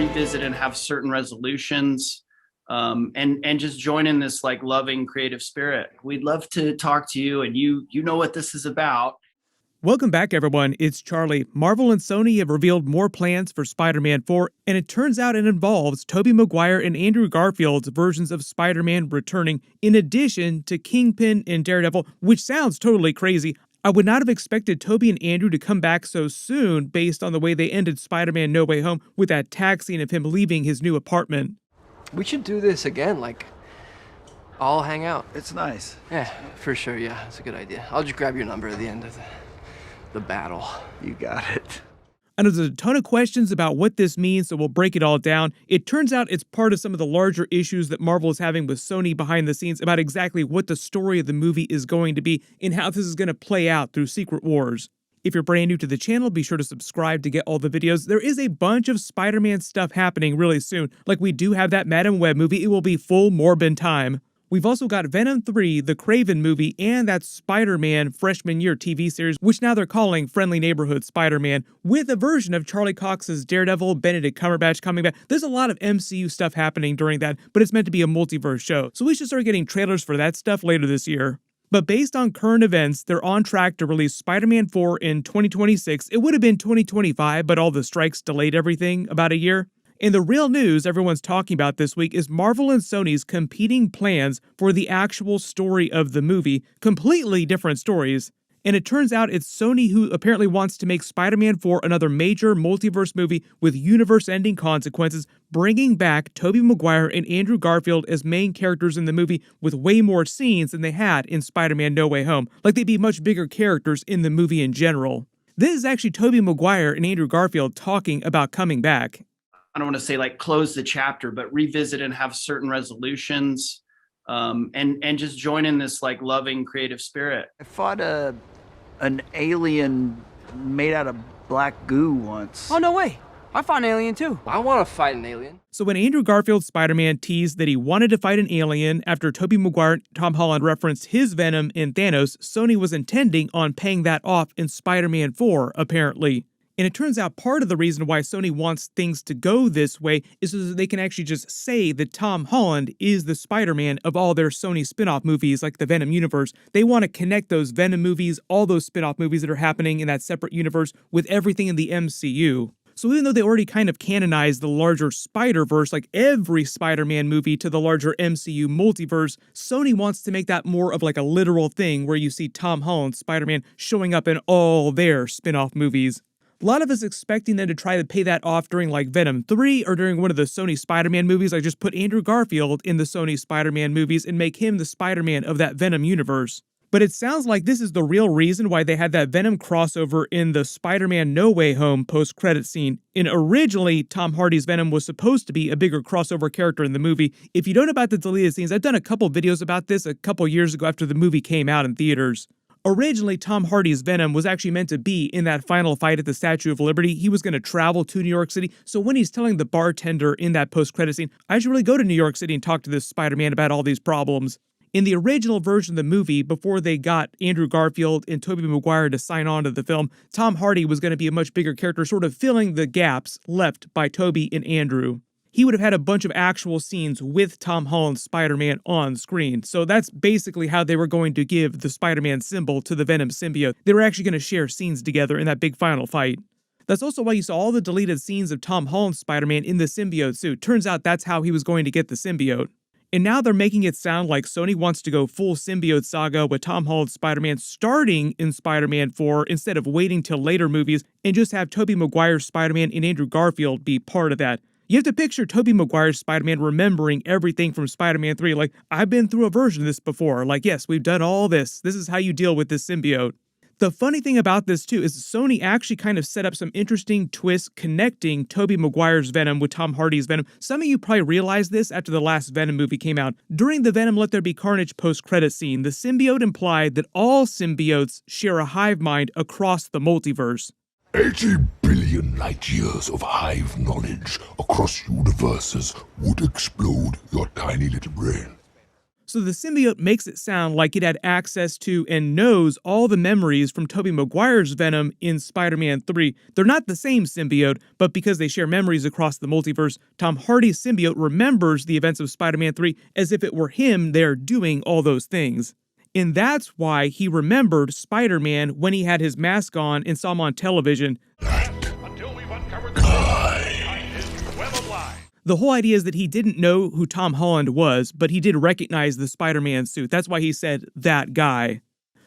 revisit and have certain resolutions, and just join in this like loving creative spirit. We'd love to talk to you, and you know what this is about. Welcome back, everyone. It's Charlie. Marvel and Sony have revealed more plans for Spider-Man 4, and it turns out it involves Tobey Maguire and Andrew Garfield's versions of Spider-Man returning, in addition to Kingpin and Daredevil, which sounds totally crazy. I would not have expected Tobey and Andrew to come back so soon based on the way they ended Spider-Man No Way Home with that tag scene of him leaving his new apartment. We should do this again, like, all hang out. It's nice. Yeah, for sure, yeah, it's a good idea. I'll just grab your number at the end of the battle. You got it. I know there's a ton of questions about what this means, so we'll break it all down. It turns out it's part of some of the larger issues that Marvel is having with Sony behind the scenes about exactly what the story of the movie is going to be and how this is going to play out through Secret Wars. If you're brand new to the channel, be sure to subscribe to get all the videos. There is a bunch of Spider-Man stuff happening really soon. Like we do have that Madam Web movie. It will be full Morbin time. We've also got Venom 3, the Craven movie, and that Spider-Man freshman year TV series, which now they're calling Friendly Neighborhood Spider-Man, with a version of Charlie Cox's Daredevil, Benedict Cumberbatch coming back. There's a lot of MCU stuff happening during that, but it's meant to be a multiverse show, so we should start getting trailers for that stuff later this year. But based on current events, they're on track to release Spider-Man 4 in 2026. It would have been 2025, but all the strikes delayed everything about a year. And the real news everyone's talking about this week is Marvel and Sony's competing plans for the actual story of the movie, completely different stories. And it turns out it's Sony who apparently wants to make Spider-Man 4 another major multiverse movie with universe-ending consequences, bringing back Tobey Maguire and Andrew Garfield as main characters in the movie with way more scenes than they had in Spider-Man No Way Home. Like they'd be much bigger characters in the movie in general. This is actually Tobey Maguire and Andrew Garfield talking about coming back. I don't want to say like close the chapter, but revisit and have certain resolutions, and just join in this like loving creative spirit. I fought an alien made out of black goo once. Oh, no way. I fought an alien too. I want to fight an alien. So when Andrew Garfield's Spider-Man teased that he wanted to fight an alien after Tobey Maguire and Tom Holland referenced his Venom in Thanos, Sony was intending on paying that off in Spider-Man 4, apparently. And it turns out part of the reason why Sony wants things to go this way is so that they can actually just say that Tom Holland is the Spider-Man of all their Sony spin-off movies like the Venom universe. They want to connect those Venom movies, all those spin-off movies that are happening in that separate universe with everything in the MCU. So even though they already kind of canonized the larger Spider-Verse, like every Spider-Man movie to the larger MCU multiverse, Sony wants to make that more of like a literal thing where you see Tom Holland's Spider-Man showing up in all their spin-off movies. A lot of us expecting them to try to pay that off during like Venom 3 or during one of the Sony Spider-Man movies. Like just put Andrew Garfield in the Sony Spider-Man movies and make him the Spider-Man of that Venom universe. But it sounds like this is the real reason why they had that Venom crossover in the Spider-Man No Way Home post-credit scene. And originally, Tom Hardy's Venom was supposed to be a bigger crossover character in the movie. If you don't know about the deleted scenes, I've done a couple videos about this a couple years ago after the movie came out in theaters. Originally, Tom Hardy's Venom was actually meant to be in that final fight at the Statue of Liberty. He was going to travel to New York City, so when he's telling the bartender in that post-credit scene, I should really go to New York City and talk to this Spider-Man about all these problems. In the original version of the movie, before they got Andrew Garfield and Tobey Maguire to sign on to the film, Tom Hardy was going to be a much bigger character, sort of filling the gaps left by Tobey and Andrew. He would have had a bunch of actual scenes with Tom Holland's Spider-Man on screen. So that's basically how they were going to give the Spider-Man symbol to the Venom symbiote. They were actually going to share scenes together in that big final fight. That's also why you saw all the deleted scenes of Tom Holland's Spider-Man in the symbiote suit. Turns out that's how he was going to get the symbiote. And now they're making it sound like Sony wants to go full symbiote saga with Tom Holland's Spider-Man starting in Spider-Man 4 instead of waiting till later movies and just have Tobey Maguire's Spider-Man and Andrew Garfield be part of that. You have to picture Tobey Maguire's Spider-Man remembering everything from Spider-Man 3, like, I've been through a version of this before, like, yes, we've done all this, this is how you deal with this symbiote. The funny thing about this, too, is Sony actually kind of set up some interesting twists connecting Tobey Maguire's Venom with Tom Hardy's Venom. Some of you probably realized this after the last Venom movie came out. During the Venom Let There Be Carnage post-credit scene, the symbiote implied that all symbiotes share a hive mind across the multiverse. 80 billion light years of hive knowledge across universes would explode your tiny little brain. So the symbiote makes it sound like it had access to and knows all the memories from Tobey Maguire's Venom in Spider-Man 3. They're not the same symbiote, but because they share memories across the multiverse, Tom Hardy's symbiote remembers the events of Spider-Man 3 as if it were him there doing all those things. And that's why he remembered Spider-Man when he had his mask on and saw him on television. The whole idea is that he didn't know who Tom Holland was, but he did recognize the Spider-Man suit. That's why he said, that guy.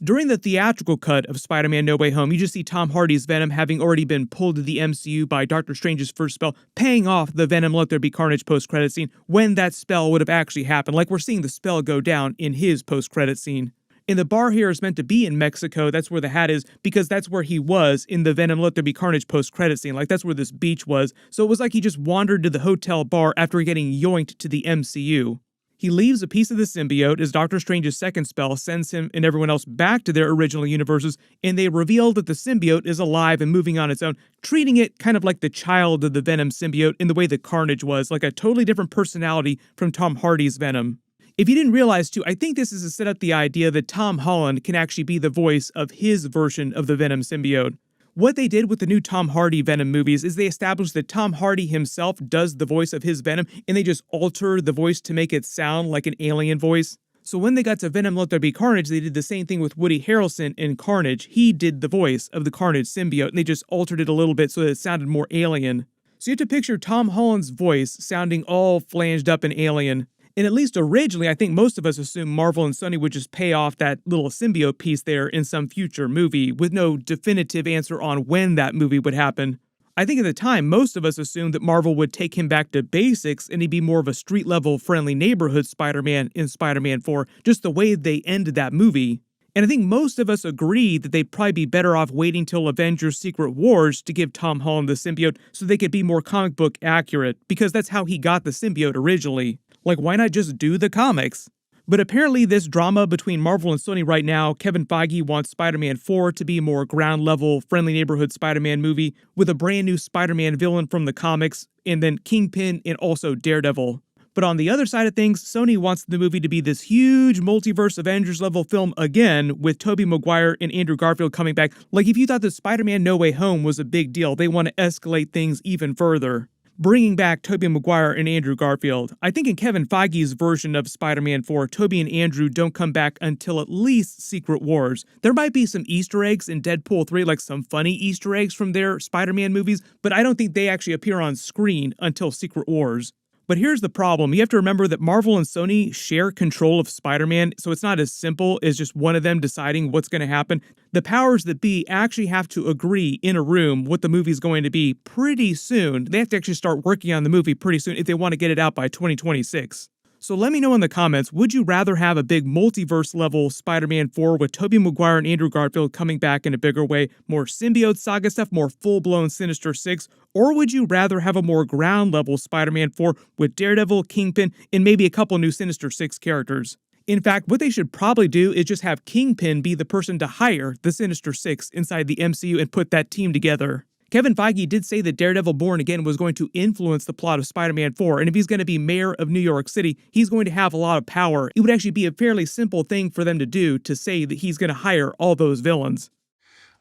During the theatrical cut of Spider-Man No Way Home, you just see Tom Hardy's Venom having already been pulled to the MCU by Doctor Strange's first spell, paying off the Venom Let There Be Carnage post-credit scene when that spell would have actually happened, like we're seeing the spell go down in his post-credit scene. And the bar here is meant to be in Mexico, that's where the hat is, because that's where he was in the Venom Let There Be Carnage post-credit scene, like that's where this beach was. So it was like he just wandered to the hotel bar after getting yoinked to the MCU. He leaves a piece of the symbiote as Doctor Strange's second spell sends him and everyone else back to their original universes, and they reveal that the symbiote is alive and moving on its own, treating it kind of like the child of the Venom symbiote in the way that Carnage was, like a totally different personality from Tom Hardy's Venom. If you didn't realize too, I think this is to set up the idea that Tom Holland can actually be the voice of his version of the Venom symbiote. What they did with the new Tom Hardy Venom movies is they established that Tom Hardy himself does the voice of his Venom, and they just alter the voice to make it sound like an alien voice. So when they got to Venom Let There Be Carnage, they did the same thing with Woody Harrelson in Carnage. He did the voice of the Carnage symbiote, and they just altered it a little bit so that it sounded more alien. So you have to picture Tom Holland's voice sounding all flanged up and alien. And at least originally, I think most of us assumed Marvel and Sony would just pay off that little symbiote piece there in some future movie, with no definitive answer on when that movie would happen. I think at the time, most of us assumed that Marvel would take him back to basics and he'd be more of a street-level friendly neighborhood Spider-Man in Spider-Man 4, just the way they ended that movie. And I think most of us agree that they'd probably be better off waiting till Avengers Secret Wars to give Tom Holland the symbiote so they could be more comic book accurate, because that's how he got the symbiote originally. Like, why not just do the comics? But apparently this drama between Marvel and Sony right now, Kevin Feige wants Spider-Man 4 to be a more ground-level, friendly neighborhood Spider-Man movie with a brand new Spider-Man villain from the comics, and then Kingpin and also Daredevil. But on the other side of things, Sony wants the movie to be this huge multiverse Avengers-level film again, with Tobey Maguire and Andrew Garfield coming back. Like, if you thought that Spider-Man No Way Home was a big deal, they want to escalate things even further, bringing back Tobey Maguire and Andrew Garfield. I think in Kevin Feige's version of Spider-Man 4, Tobey and Andrew don't come back until at least Secret Wars. There might be some Easter eggs in Deadpool 3, like some funny Easter eggs from their Spider-Man movies, but I don't think they actually appear on screen until Secret Wars. But here's the problem. You have to remember that Marvel and Sony share control of Spider-Man, so it's not as simple as just one of them deciding what's going to happen. The powers that be actually have to agree in a room what the movie's going to be pretty soon. They have to actually start working on the movie pretty soon if they want to get it out by 2026. So let me know in the comments, would you rather have a big multiverse-level Spider-Man 4 with Tobey Maguire and Andrew Garfield coming back in a bigger way, more symbiote saga stuff, more full-blown Sinister 6, or would you rather have a more ground-level Spider-Man 4 with Daredevil, Kingpin, and maybe a couple new Sinister 6 characters? In fact, what they should probably do is just have Kingpin be the person to hire the Sinister 6 inside the MCU and put that team together. Kevin Feige did say that Daredevil Born Again was going to influence the plot of Spider-Man 4, and if he's going to be mayor of New York City, he's going to have a lot of power. It would actually be a fairly simple thing for them to do to say that he's going to hire all those villains.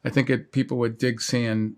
I think people would dig seeing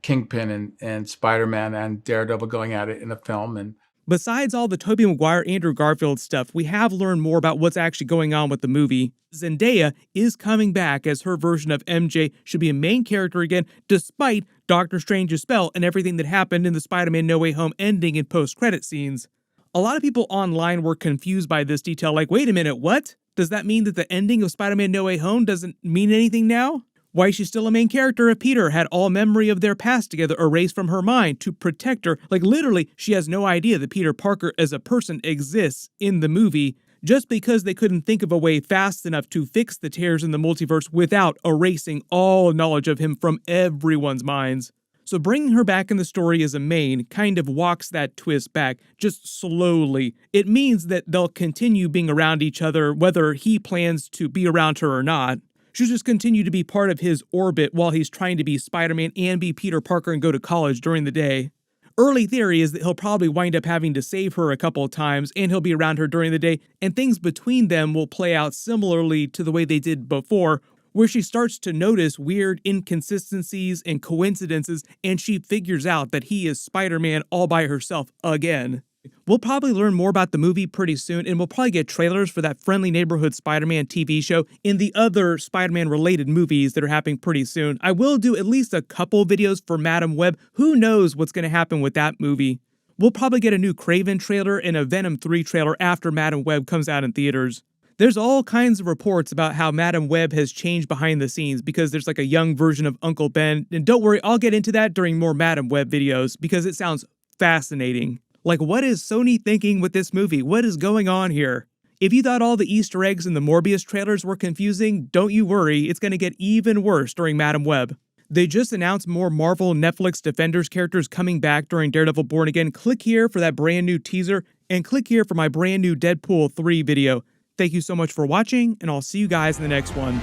Kingpin and Spider-Man and Daredevil going at it in a film. And besides all the Tobey Maguire, Andrew Garfield stuff, we have learned more about what's actually going on with the movie. Zendaya is coming back as her version of MJ should be a main character again, despite Doctor Strange's spell and everything that happened in the Spider-Man No Way Home ending and post-credit scenes. A lot of people online were confused by this detail, like, wait a minute, what? Does that mean that the ending of Spider-Man No Way Home doesn't mean anything now? Why is she still a main character if Peter had all memory of their past together erased from her mind to protect her? Like, literally, she has no idea that Peter Parker as a person exists in the movie, just because they couldn't think of a way fast enough to fix the tears in the multiverse without erasing all knowledge of him from everyone's minds. So bringing her back in the story as a main kind of walks that twist back, just slowly. It means that they'll continue being around each other whether he plans to be around her or not. She'll just continue to be part of his orbit while he's trying to be Spider-Man and be Peter Parker and go to college during the day. Early theory is that he'll probably wind up having to save her a couple of times, and he'll be around her during the day, and things between them will play out similarly to the way they did before, where she starts to notice weird inconsistencies and coincidences, and she figures out that he is Spider-Man all by herself again. We'll probably learn more about the movie pretty soon, and we'll probably get trailers for that Friendly Neighborhood Spider-Man TV show and the other Spider-Man related movies that are happening pretty soon. I will do at least a couple videos for Madam Web. Who knows what's going to happen with that movie? We'll probably get a new Kraven trailer and a Venom 3 trailer after Madam Web comes out in theaters. There's all kinds of reports about how Madam Web has changed behind the scenes because there's like a young version of Uncle Ben, and don't worry, I'll get into that during more Madam Web videos because it sounds fascinating. Like, what is Sony thinking with this movie? What is going on here? If you thought all the Easter eggs in the Morbius trailers were confusing, don't you worry, it's going to get even worse during Madam Web. They just announced more Marvel Netflix Defenders characters coming back during Daredevil Born Again. Click here for that brand new teaser, and click here for my brand new Deadpool 3 video. Thank you so much for watching, and I'll see you guys in the next one.